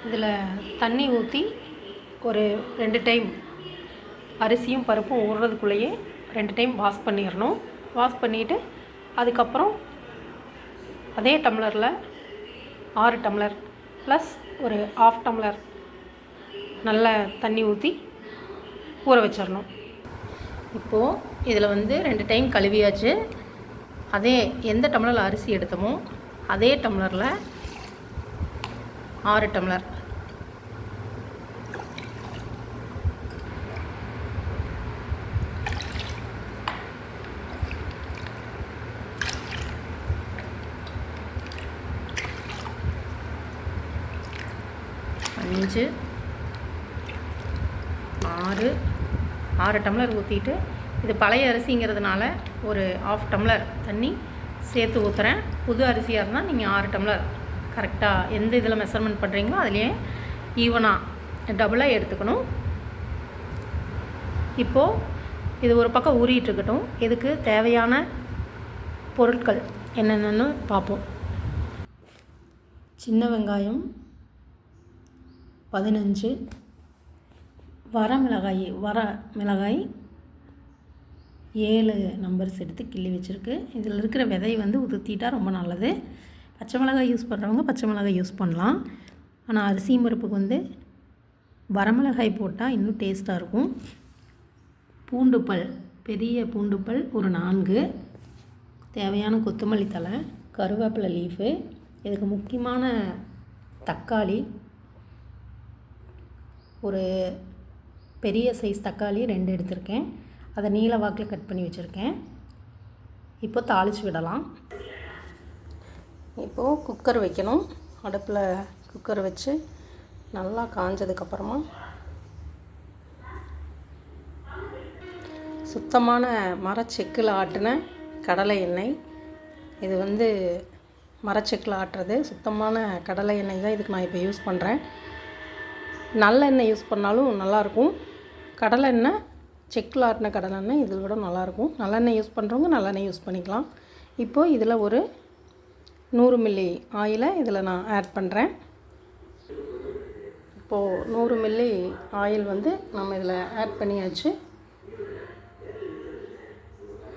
இதில் தண்ணி ஊற்றி ஒரு 2 டைம் அரிசியும் பருப்பும் ஊறுறதுக்குள்ளேயே 2 டைம் வாஷ் பண்ணிடணும். வாஷ் பண்ணிவிட்டு அதுக்கப்புறம் அதே டம்ளரில் 6 டம்ளர் ப்ளஸ் ஒரு 1/2 டம்ளர் நல்ல தண்ணி ஊற்றி ஊற வச்சிடணும். இப்போது இதில் 2 டைம் கழுவியாச்சு. அதே எந்த டம்ளரில் அரிசி எடுத்தோமோ அதே டம்ளரில் 6 டம்ளர் அஞ்சு 6 டம்ளர் ஊற்றிட்டு, இது பழைய அரிசிங்கிறதுனால ஒரு 1/2 டம்ளர் தண்ணி சேர்த்து ஊற்றுறேன். புது அரிசியாக இருந்தால் நீங்கள் 6 டம்ளர் கரெக்டாக எந்த இதில் மெஷர்மெண்ட் பண்ணுறீங்களோ அதுலேயே ஈவனாக டபுளாக எடுத்துக்கணும். இப்போது இது ஒரு பக்கம் ஊறிட்டுருக்கட்டும். இதுக்கு தேவையான பொருட்கள் என்னென்னு பார்ப்போம். சின்ன வெங்காயம் 15, வர மிளகாய் 7 நம்பர்ஸ் எடுத்து கிள்ளி வச்சுருக்கு. இதில் இருக்கிற விதை உதுத்திட்டால் ரொம்ப நல்லது. பச்சை மிளகாய் யூஸ் பண்ணுறவங்க பச்சை மிளகாய் யூஸ் பண்ணலாம். ஆனால் அரிசி பருப்புக்கு வரமிளகாய் போட்டால் இன்னும் டேஸ்ட்டாக இருக்கும். பூண்டுப்பல், பெரிய பூண்டுப்பல் ஒரு 4, தேவையான கொத்தமல்லி தழை, கருவேப்பிலை லீஃபு, இதுக்கு முக்கியமான தக்காளி, ஒரு பெரிய சைஸ் தக்காளி 2 எடுத்திருக்கேன். அதை நீல வாக்கில் கட் பண்ணி வச்சுருக்கேன். இப்போ தாளித்து விடலாம். இப்போது குக்கர் வைக்கணும். அடுப்பில் குக்கர் வச்சு நல்லா காஞ்சதுக்கப்புறமா சுத்தமான மரச்செக்கில் ஆட்டின கடலை எண்ணெய், இது மரச்செக்கில் ஆட்டுறது சுத்தமான கடலை எண்ணெய் தான் இதுக்கு நான் இப்போ யூஸ் பண்ணுறேன். நல்லெண்ணெய் யூஸ் பண்ணாலும் நல்லாயிருக்கும். கடலை எண்ணெய், செக்கில் ஆட்டின கடலை எண்ணெய் இதில் விட நல்லாயிருக்கும். நல்லெண்ணெய் யூஸ் பண்ணுறவங்க நல்லெண்ணெய் யூஸ் பண்ணிக்கலாம். இப்போது இதில் ஒரு 100 மில்லி ஆயிலை இதில் நான் ஆட் பண்ணுறேன். இப்போது 100 மில்லி ஆயில் நம்ம இதில் ஆட் பண்ணியாச்சு.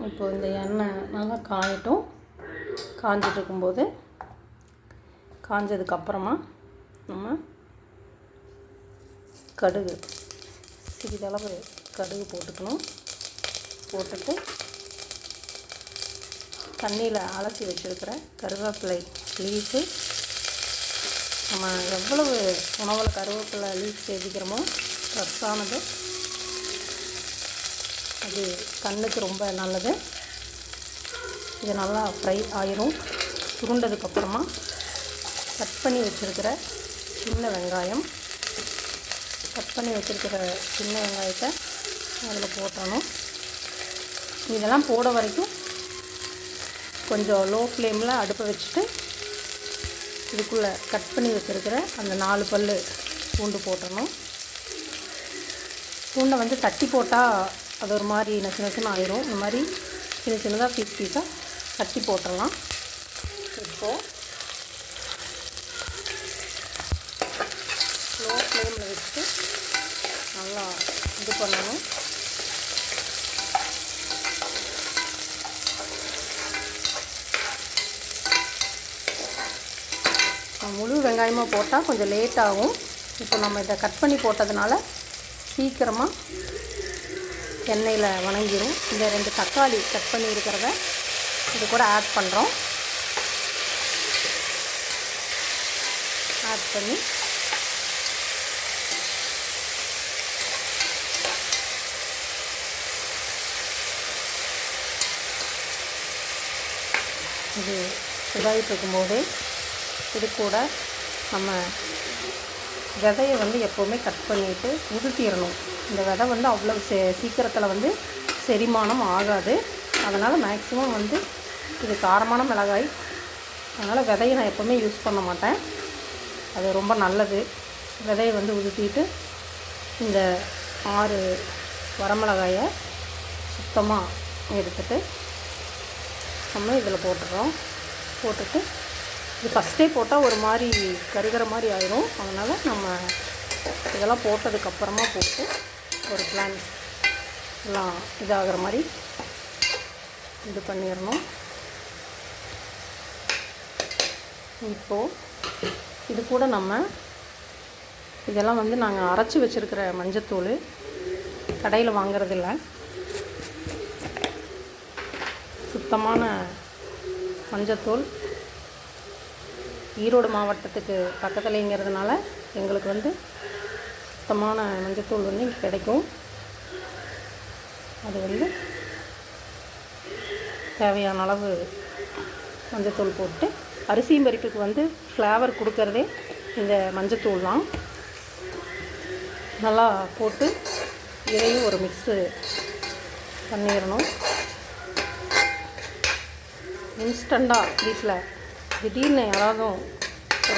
இப்போது இந்த எண்ணெய் நல்லா காயட்டும். காஞ்சிட்ருக்கும்போது காஞ்சதுக்கப்புறமா நம்ம கடுகு, சிறிதளவு கடுகு போட்டுக்கணும். போட்டுட்டு தண்ணியில் அலசி வச்சுருக்கிற கருவேப்பிலை லீஃபு, நம்ம எவ்வளவு உணவில் கருவேப்பிலை லீஃப் சேர்த்திக்கிறோமோ ஃப்ரெஷ்ஷானது, அது கண்ணுக்கு ரொம்ப நல்லது. இது நல்லா ஃப்ரை ஆயிரும். சுருண்டதுக்கப்புறமா கட் பண்ணி வச்சுருக்கிற சின்ன வெங்காயம், கட் பண்ணி வச்சுருக்கிற சின்ன வெங்காயத்தை அதில் போட்டணும். இதெல்லாம் போட வரைக்கும் கொஞ்சம் லோ ஃப்ளேமில் அடுப்பை வச்சுட்டு இதுக்குள்ளே கட் பண்ணி வச்சுருக்கிற அந்த 4 பல் பூண்டு போட்டணும். பூண்டை தட்டி போட்டால் அது ஒரு மாதிரி நசுன்னு ஆயிரும். இந்த மாதிரி சின்ன சின்னதாக பீஸாக தட்டி போட்டுடலாம். இப்போது லோ ஃப்ளேமில் வச்சுட்டு நல்லா இது பண்ணணும். முழு வெங்காயமாக போட்டால் கொஞ்சம் லேட் ஆகும். இப்போ நம்ம இதை கட் பண்ணி போட்டதுனால சீக்கிரமாக எண்ணெயில் வணங்கிடும். இந்த 2 தக்காளி கட் பண்ணி இருக்கிறத இது கூட ஆட் பண்ணுறோம். ஆட் பண்ணி இது இதாகிட்டு இருக்கும்போதே இது கூட நம்ம விதையை எப்போவுமே கட் பண்ணிவிட்டு உதுத்திடணும். இந்த விதை அவ்வளோ சீக்கிரத்தில் செரிமானம் ஆகாது. அதனால் மேக்ஸிமம் இது காரமான மிளகாய், அதனால் விதையை நான் எப்போவுமே யூஸ் பண்ண மாட்டேன். அது ரொம்ப நல்லது. விதையை உதுத்திட்டு இந்த 6 வரமிளகாயை சுத்தமாக எடுத்துட்டு நம்ம இதில் போட்டுடுறோம். போட்டுட்டு இது ஃபஸ்ட்டே போட்டால் ஒரு மாதிரி கருகிற மாதிரி ஆயிரும். அதனால் நம்ம இதெல்லாம் போட்டதுக்கப்புறமா போட்டு ஒரு பிளான் எல்லாம் இதாகிற மாதிரி இது பண்ணிடணும். இப்போது இது கூட நம்ம இதெல்லாம் வந்து நாங்கள் அரைச்சி வச்சுருக்கிற மஞ்சத்தூள், கடையில் வாங்குறதில்ல, சுத்தமான மஞ்சத்தூள். ஈரோடு மாவட்டத்துக்கு பக்கத்துலேங்கிறதுனால எங்களுக்கு வந்து சுத்தமான மஞ்சத்தூள் வந்து இங்கே கிடைக்கும். அது வந்து தேவையான அளவு மஞ்சத்தூள் போட்டு, அரிசியும் பருப்புக்கு வந்து ஃப்ளேவர் கொடுக்கறதே இந்த மஞ்சத்தூள் தான். நல்லா போட்டு இதையும் ஒரு மிக்ஸு பண்ணிடணும். இன்ஸ்டண்ட்டாக வீட்டில் திடீர்னு யாராவது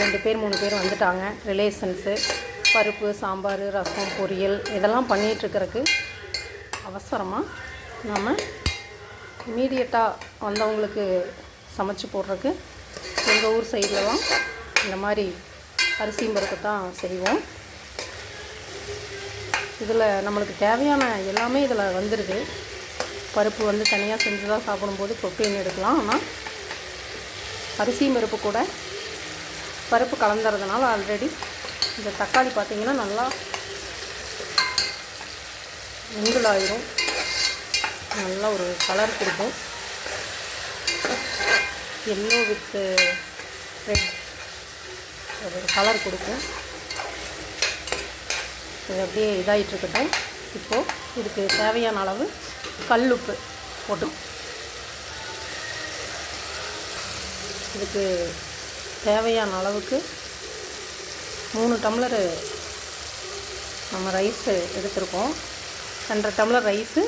2 பேர் 3 பேர் வந்துட்டாங்க, ரிலேஷன்ஸு, பருப்பு, சாம்பார், ரசம், பொரியல் இதெல்லாம் பண்ணிகிட்ருக்கிறதுக்கு அவசரமாக நம்ம இமீடியட்டாக வந்தவங்களுக்கு சமைச்சு போடுறதுக்கு எங்கள் ஊர் சைட்லலாம் இந்த மாதிரி அரிசியும் பருப்பு தான் செய்வோம். இதில் நம்மளுக்கு தேவையான எல்லாமே இதில் வந்துடுது. பருப்பு வந்து தனியாக செஞ்சு தான் சாப்பிடும்போது ப்ரோட்டீன் எடுக்கலாம். ஆனால் அரிசியும் பருப்பு கூட பருப்பு கலந்துறதுனால ஆல்ரெடி இந்த தக்காளி பார்த்திங்கன்னா நல்லா மிங்கிள் ஆயிரும், நல்லா ஒரு கலர் கொடுக்கும். எல்லோ வித் ரெட் ஒரு கலர் கொடுக்கும். இது அப்படியே இதாகிட்டுருக்கட்டும். இப்போது இதுக்கு தேவையான அளவு கல்லுப்பு போட்டு, இதுக்கு தேவையான அளவுக்கு 3 டம்ளர் நம்ம ரைஸு எடுத்துருக்கோம். 2.5 டம்ளர் ரைஸு,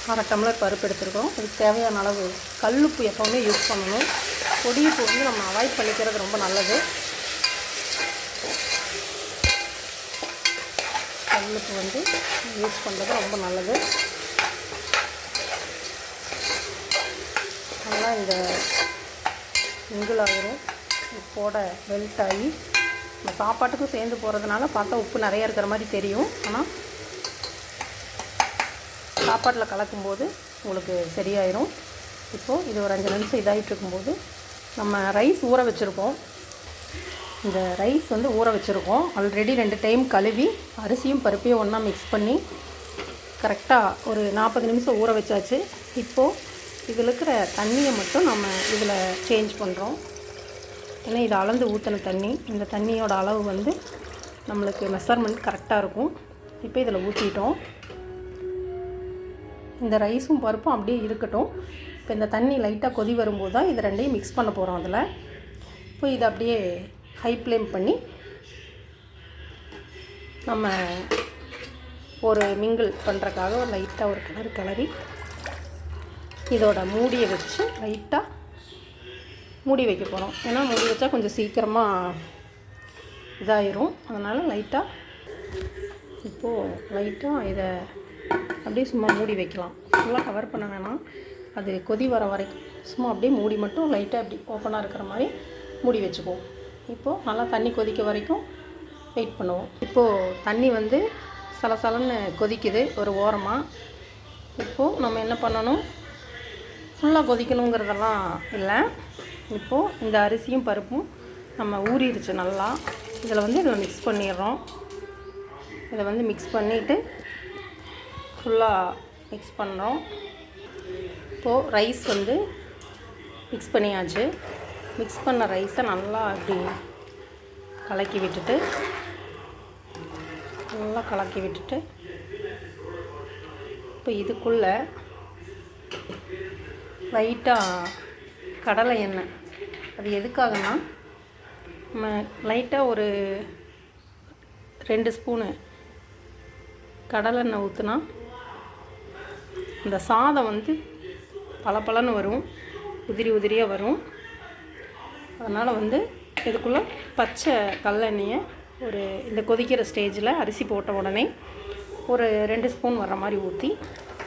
1/2 டம்ளர் பருப்பு எடுத்துருக்கோம். இதுக்கு தேவையான அளவு கல்லுப்பு எப்போவுமே யூஸ் பண்ணணும். பொடியுப்பு வந்து நம்ம அவாய்ட் பண்ணிக்கிறது ரொம்ப நல்லது. கல்லுப்பு வந்து யூஸ் பண்ணுறது ரொம்ப நல்லது. நல்லா இந்த மிங்கிள் ஆகிரும், உப்போட மெல்ட் ஆகி நம்ம சாப்பாட்டுக்கும் சேர்ந்து போகிறதுனால பார்த்தா உப்பு நிறையா இருக்கிற மாதிரி தெரியும். ஆனால் சாப்பாட்டில் கலக்கும்போது உங்களுக்கு சரியாயிரும். இப்போது இது ஒரு 5 நிமிஷம் இதாகிட்டு இருக்கும்போது நம்ம ரைஸ் ஊற வச்சுருக்கோம். இந்த ரைஸ் வந்து ஊற வச்சுருக்கோம் ஆல்ரெடி 2 டைம் கழுவி அரிசியும் பருப்பையும் ஒன்றா மிக்ஸ் பண்ணி கரெக்டாக ஒரு 40 நிமிஷம் ஊற வச்சாச்சு. இப்போது இதில் இருக்கிற தண்ணியை மட்டும் நம்ம இதில் சேஞ்ச் பண்ணுறோம். ஏன்னா இது அளந்து ஊற்றின தண்ணி, இந்த தண்ணியோட அளவு வந்து நம்மளுக்கு மெஷர்மெண்ட் கரெக்டாக இருக்கும். இப்போ இதில் ஊற்றிட்டோம். இந்த ரைஸும் பருப்பும் அப்படியே இருக்கட்டும். இப்போ இந்த தண்ணி லைட்டாக கொதி வரும்போது தான் இது 2ஐயும் மிக்ஸ் பண்ண போகிறோம். அதில் இப்போ இதை அப்படியே ஹை ஃப்ளேம் பண்ணி நம்ம ஒரு மிங்கிள் பண்ணுறக்காக ஒரு லைட்டாக ஒரு கிளறி இதோட மூடியை வச்சு லைட்டாக மூடி வைக்க போகிறோம். ஏன்னா மூடி வச்சா கொஞ்சம் சீக்கிரமாக இதாயிரும். அதனால் லைட்டாக இப்போது லைட்டாக இதை அப்படியே சும்மா மூடி வைக்கலாம். ஃபுல்லாக கவர் பண்ண வேணாம். அது கொதி வர வரைக்கும் சும்மா அப்படியே மூடி மட்டும் லைட்டாக அப்படி ஓப்பனாக இருக்கிற மாதிரி மூடி வச்சுக்குவோம். இப்போது நல்லா தண்ணி கொதிக்க வரைக்கும் வெயிட் பண்ணுவோம். இப்போது தண்ணி வந்து சலசலன்னு கொதிக்குது ஒரு ஓரமாக. இப்போது நம்ம என்ன பண்ணணும், ஃபுல்லாக கொதிக்கணுங்கிறதெல்லாம் இல்லை. இப்போது இந்த அரிசியும் பருப்பும் நம்ம ஊறிடுச்சு நல்லா. இதில் மிக்ஸ் பண்ணிடுறோம். இதை வந்து மிக்ஸ் பண்ணிவிட்டு ஃபுல்லாக மிக்ஸ் பண்ணுறோம். இப்போது ரைஸ் வந்து மிக்ஸ் பண்ணியாச்சு. மிக்ஸ் பண்ண ரைஸை நல்லா அப்படி கலக்கி விட்டுட்டு இப்போ இதுக்குள்ளே லைட்டாக கடலை எண்ணெய், அது எதுக்காகனா நம்ம லைட்டாக ஒரு 2 ஸ்பூனு கடலெண்ணெய் ஊற்றுனா இந்த சாதம் வந்து பளபளன்னு வரும், உதிரியாக வரும். அதனால் வந்து இதுக்குள்ளே பச்சை கடலெண்ணெயை ஒரு இந்த கொதிக்கிற ஸ்டேஜில் அரிசி போட்ட உடனே ஒரு 2 ஸ்பூன் வர்ற மாதிரி ஊற்றி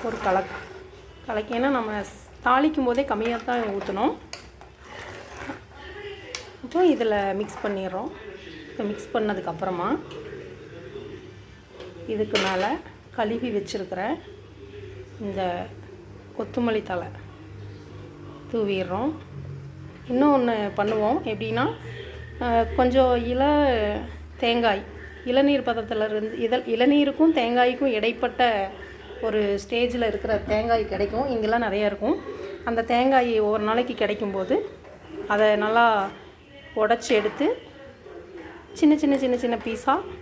ஒரு கலக்கி, ஏன்னா நம்ம தாளிக்கும் போதே கம்மியாக தான் ஊற்றணும். இப்போ இதில் மிக்ஸ் பண்ணிடுறோம். இப்போ மிக்ஸ் பண்ணதுக்கப்புறமா இதுக்கு மேலே கழுவி வச்சுருக்கிற இந்த கொத்தமல்லி தழை தூவிடுறோம். இன்னொன்று பண்ணுவோம். எப்படின்னா கொஞ்சம் தேங்காய் இளநீர் பதத்திலிருந்து இளநீருக்கும் தேங்காய்க்கும் இடைப்பட்ட ஒரு ஸ்டேஜில் இருக்கிற தேங்காய் கிடைக்கும். இங்கெல்லாம் நிறையா இருக்கும். அந்த தேங்காய் ஒவ்வொரு நாளைக்கு கிடைக்கும்போது அதை நல்லா உடச்சி எடுத்து சின்ன சின்ன சின்ன சின்ன பீஸாக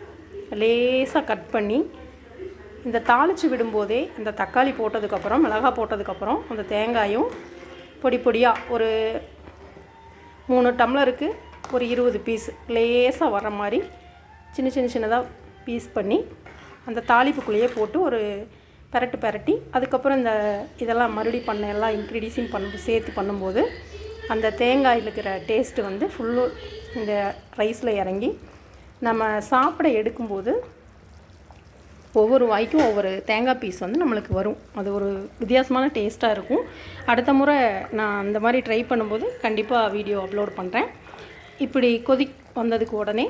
லேசாக கட் பண்ணி இந்த தாளித்து விடும்போதே இந்த தக்காளி போட்டதுக்கப்புறம் மிளகாய் போட்டதுக்கப்புறம் அந்த தேங்காயும் பொடி பொடியாக ஒரு 3 டம்ளருக்கு ஒரு 20 பீஸ் லேசாக வர்ற மாதிரி சின்ன சின்ன சின்னதாக பீஸ் பண்ணி அந்த தாளிப்புக்குள்ளேயே போட்டு ஒரு பெரட்டி அதுக்கப்புறம் இதெல்லாம் மறுபடியும் பண்ண எல்லா இன்க்ரீடியன்ஸையும் சேர்த்து பண்ணும்போது அந்த தேங்காயில் இருக்கிற டேஸ்ட்டு வந்து ஃபுல்லு இந்த ரைஸில் இறங்கி நம்ம சாப்பிட எடுக்கும்போது ஒவ்வொரு வாய்க்கும் ஒவ்வொரு தேங்காய் பீஸ் வந்து நம்மளுக்கு வரும். அது ஒரு வித்தியாசமான டேஸ்ட்டாக இருக்கும். அடுத்த முறை நான் அந்த மாதிரி ட்ரை பண்ணும்போது கண்டிப்பாக வீடியோ அப்லோட் பண்ணுறேன். இப்படி வந்ததுக்கு உடனே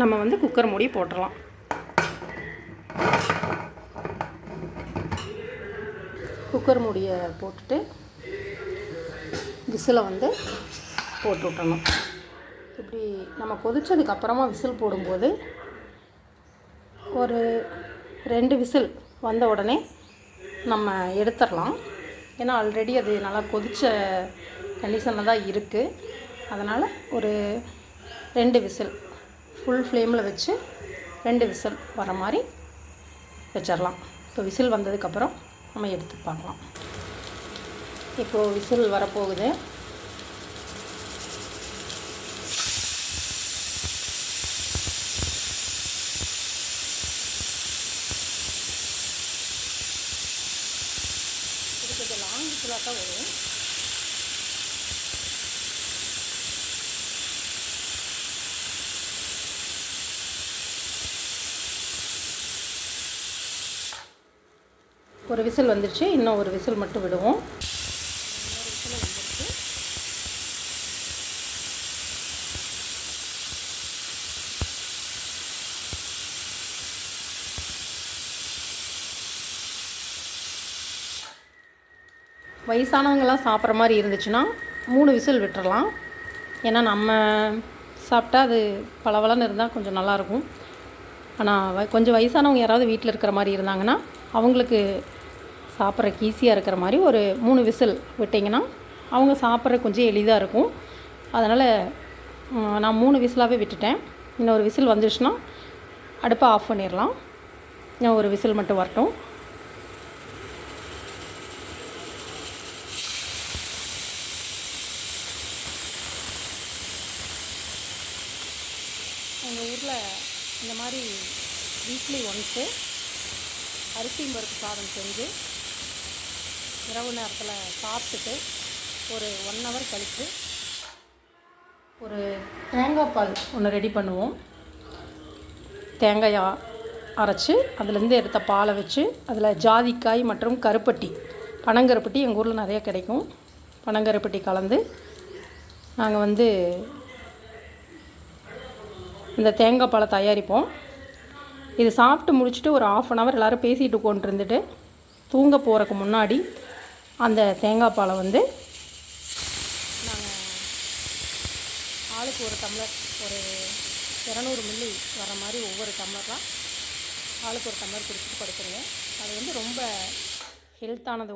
நம்ம வந்து குக்கர் மூடி போட்டுடலாம். குக்கர் மூடியை போட்டுட்டு விசிலை வந்து போட்டு விட்டணும். இப்படி நம்ம கொதித்ததுக்கப்புறமா விசில் போடும்போது ஒரு 2 விசில் வந்த உடனே நம்ம எடுத்துடலாம். ஏன்னா ஆல்ரெடி அது நல்லா கொதித்த கண்டிஷனில் தான் இருக்குது. அதனால் ஒரு 2 விசில் ஃபுல் ஃப்ளேமில் வச்சு 2 விசில் வர மாதிரி வச்சிடலாம். இப்போ விசில் வந்ததுக்கப்புறம் நம்ம எடுத்து பார்க்கலாம். இப்போது விசில் வரப்போகுது. இது கொஞ்சம் லாங் விசிலாக தான் வரும். ஒரு விசில் வந்துடுச்சு. இன்னும் ஒரு விசில் மட்டும் விடுவோம். இன்னொரு விசில் வந்துடுச்சு. வயசானவங்களாம் சாப்பிட்ற மாதிரி இருந்துச்சுன்னா 3 விசில் விட்டுறலாம். ஏன்னா நம்ம சாப்பிட்டா அது பளபளன்னு இருந்தால் கொஞ்சம் நல்லாயிருக்கும். ஆனால் கொஞ்சம் வயசானவங்க யாராவது வீட்டில் இருக்கிற மாதிரி இருந்தாங்கன்னா அவங்களுக்கு சாப்பிட்றக்கு ஈஸியாக இருக்கிற மாதிரி ஒரு 3 விசில் விட்டிங்கன்னா அவங்க சாப்பிட்ற கொஞ்சம் எளிதாக இருக்கும். அதனால் நான் 3 விசிலாகவே விட்டுட்டேன். இன்னொரு விசில் வந்துடுச்சுன்னா அடுப்பை ஆஃப் பண்ணிடலாம். இன்னும் ஒரு விசில் மட்டும் வரட்டும். எங்கள் ஊரில் இந்த மாதிரி வீக்லி ஒன்ஸு அரிசி பருப்பு சாதம் செஞ்சு இரவு நேரத்தில் சாப்பிட்டுட்டு ஒரு 1 ஹவர் கழித்து ஒரு தேங்காய் பால் ஒன்று ரெடி பண்ணுவோம். தேங்காயை அரைச்சி அதுலேருந்து எடுத்த பாலை வச்சு அதில் ஜாதிக்காய் மற்றும் கருப்பட்டி பனங்கருப்பட்டி எங்கள் ஊரில் நிறைய கிடைக்கும். பனங்கருப்பட்டி கலந்து நாங்கள் வந்து இந்த தேங்காய் பாலை தயாரிப்போம். இது சாப்பிட்டு முடிச்சுட்டு ஒரு 1/2 ஹவர் எல்லோரும் பேசிகிட்டு உட்காந்துருந்துட்டு தூங்க போகிறதுக்கு முன்னாடி அந்த தேங்காய் பாலை வந்து நாங்கள் ஆளுக்கு ஒரு டம்ளர் ஒரு 200 மில்லி வர மாதிரி ஒவ்வொரு டம்ளராக ஆளுக்கு ஒரு டம்ளர் குடிச்சிட்டு படுத்துருவோம். அது வந்து ரொம்ப ஹெல்த்தானது.